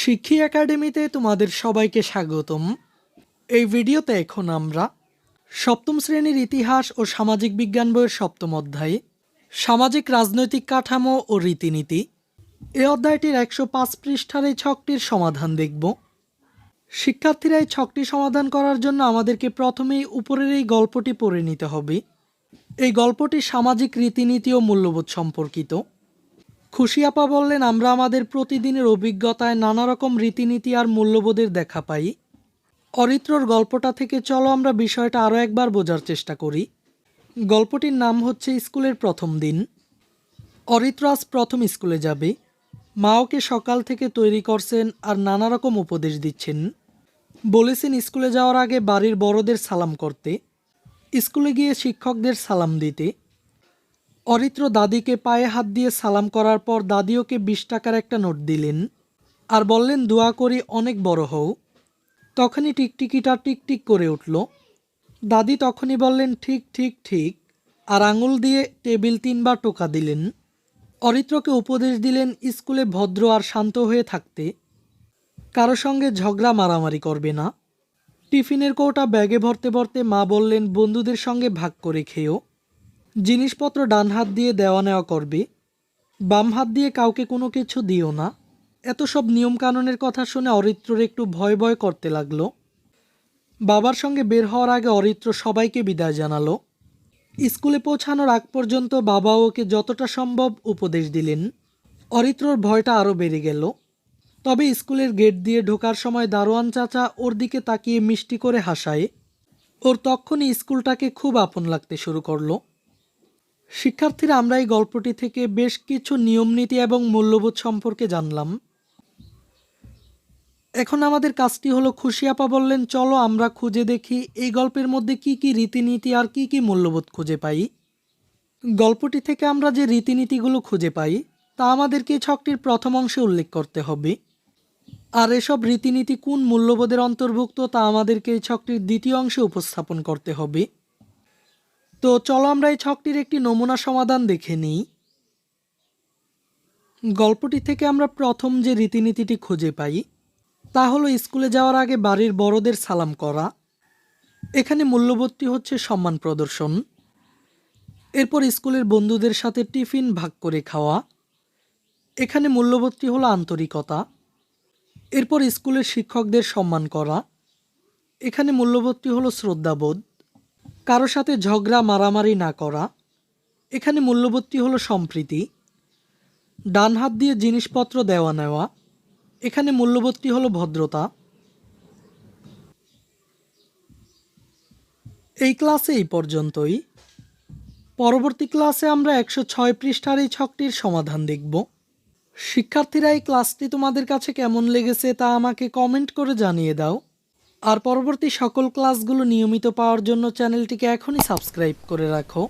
শিক্ষি একাডেমিতে তোমাদের সবাইকে স্বাগতম। এই ভিডিওতে এখন আমরা সপ্তম শ্রেণীর ইতিহাস ও সামাজিক বিজ্ঞান বইয়ের সপ্তম অধ্যায় সামাজিক রাজনৈতিক কাঠামো ও রীতিনীতি এই অধ্যায়টির 105 পৃষ্ঠার এই ছকটির সমাধান দেখব। শিক্ষার্থীরা এই ছকটি সমাধান করার জন্য আমাদেরকে প্রথমেই উপরের এই গল্পটি পড়ে নিতে হবে। এই গল্পটি সামাজিক রীতিনীতি ও মূল্যবোধ সম্পর্কিত। খুশি আপা বললেন, আমরা আমাদের প্রতিদিনের অভিজ্ঞতায় নানা রকম রীতিনীতি আর মূল্যবোধের দেখা পাই। অরিত্রর গল্পটা থেকে চলো আমরা বিষয়টা আরও একবার বোঝার চেষ্টা করি। গল্পটির নাম হচ্ছে স্কুলের প্রথম দিন। অরিত্র আজ প্রথম স্কুলে যাবে। মা ওকে সকাল থেকে তৈরি করছেন আর নানা রকম উপদেশ দিচ্ছেন। বলেছেন স্কুলে যাওয়ার আগে বাড়ির বড়দের সালাম করতে, স্কুলে গিয়ে শিক্ষকদের সালাম দিতে। অরিত্র দাদিকে পায়ে হাত দিয়ে সালাম করার পর দাদি ওকে 20 টাকার একটা নোট দিলেন আর বললেন, দোয়া করি অনেক বড় হও। তখনই টিকটিকিটা টিকটিক করে উঠল। দাদি তখনই বললেন, ঠিক ঠিক ঠিক, আর আঙুল দিয়ে টেবিল 3 বার টোকা দিলেন। অরিত্রকে উপদেশ দিলেন স্কুলে ভদ্র আর শান্ত হয়ে থাকতে, কারো সঙ্গে ঝগড়া মারামারি করবে না। টিফিনের কৌটা ব্যাগে ভরতে ভরতে মা বললেন, বন্ধুদের সঙ্গে ভাগ করে খেও। জিনিসপত্র ডান হাত দিয়ে দেওয়া নেওয়া করবে, বাম হাত দিয়ে কাউকে কোনো কিছু দিও না। এত সব নিয়মকানুনের কথা শুনে অরিত্রর একটু ভয় ভয় করতে লাগলো। বাবার সঙ্গে বের হওয়ার আগে অরিত্র সবাইকে বিদায় জানালো। স্কুলে পৌঁছানোর আগ পর্যন্ত বাবা ওকে যতটা সম্ভব উপদেশ দিলেন। অরিত্রর ভয়টা আরও বেড়ে গেল। তবে স্কুলের গেট দিয়ে ঢোকার সময় দারোয়ান চাচা ওর দিকে তাকিয়ে মিষ্টি করে হাসায়। ওর তখনই স্কুলটাকে খুব আপন লাগতে শুরু করলো। শিক্ষার্থীরা, আমরা এই গল্পটি থেকে বেশ কিছু নিয়মনীতি এবং মূল্যবোধ সম্পর্কে জানলাম। এখন আমাদের কাজটি হলো, খুশি আপা বললেন, চলো আমরা খুঁজে দেখি এই গল্পের মধ্যে কি কি রীতিনীতি আর কি কি মূল্যবোধ খুঁজে পাই। গল্পটি থেকে আমরা যে রীতিনীতিগুলো খুঁজে পাই তা আমাদেরকে এই ছকটির প্রথম অংশে উল্লেখ করতে হবে, আর এসব রীতিনীতি কোন মূল্যবোধের অন্তর্ভুক্ত তা আমাদেরকে এই ছকটির দ্বিতীয় অংশে উপস্থাপন করতে হবে। তো চলো আমরা এই ছকটির একটি নমুনা সমাধান দেখে নিই। গল্পটি থেকে আমরা প্রথম যে রীতিনীতিটি খুঁজে পাই তা হলো স্কুলে যাওয়ার আগে বাড়ির বড়দের সালাম করা। এখানে মূল্যবোধটি হচ্ছে সম্মান প্রদর্শন। এরপর স্কুলের বন্ধুদের সাথে টিফিন ভাগ করে খাওয়া। এখানে মূল্যবোধটি হলো আন্তরিকতা। এরপর স্কুলের শিক্ষকদের সম্মান করা। এখানে মূল্যবোধটি হলো শ্রদ্ধাবোধ। কারো সাথে ঝগড়া মারামারি না করা। এখানে মূল্যবোধটি হলো সম্প্রীতি। ডান হাত দিয়ে জিনিসপত্র দেওয়া নেওয়া। এখানে মূল্যবোধটি হলো ভদ্রতা। এই ক্লাসে এই পর্যন্তই। পরবর্তী ক্লাসে আমরা 106 পৃষ্ঠার এই ছকটির সমাধান দেখব। শিক্ষার্থীরা, এই ক্লাসটি তোমাদের কাছে কেমন লেগেছে তা আমাকে কমেন্ট করে জানিয়ে দাও। আর পরবর্তী সকল ক্লাসগুলো নিয়মিত পাওয়ার জন্য চ্যানেলটিকে এখনই সাবস্ক্রাইব করে রাখো।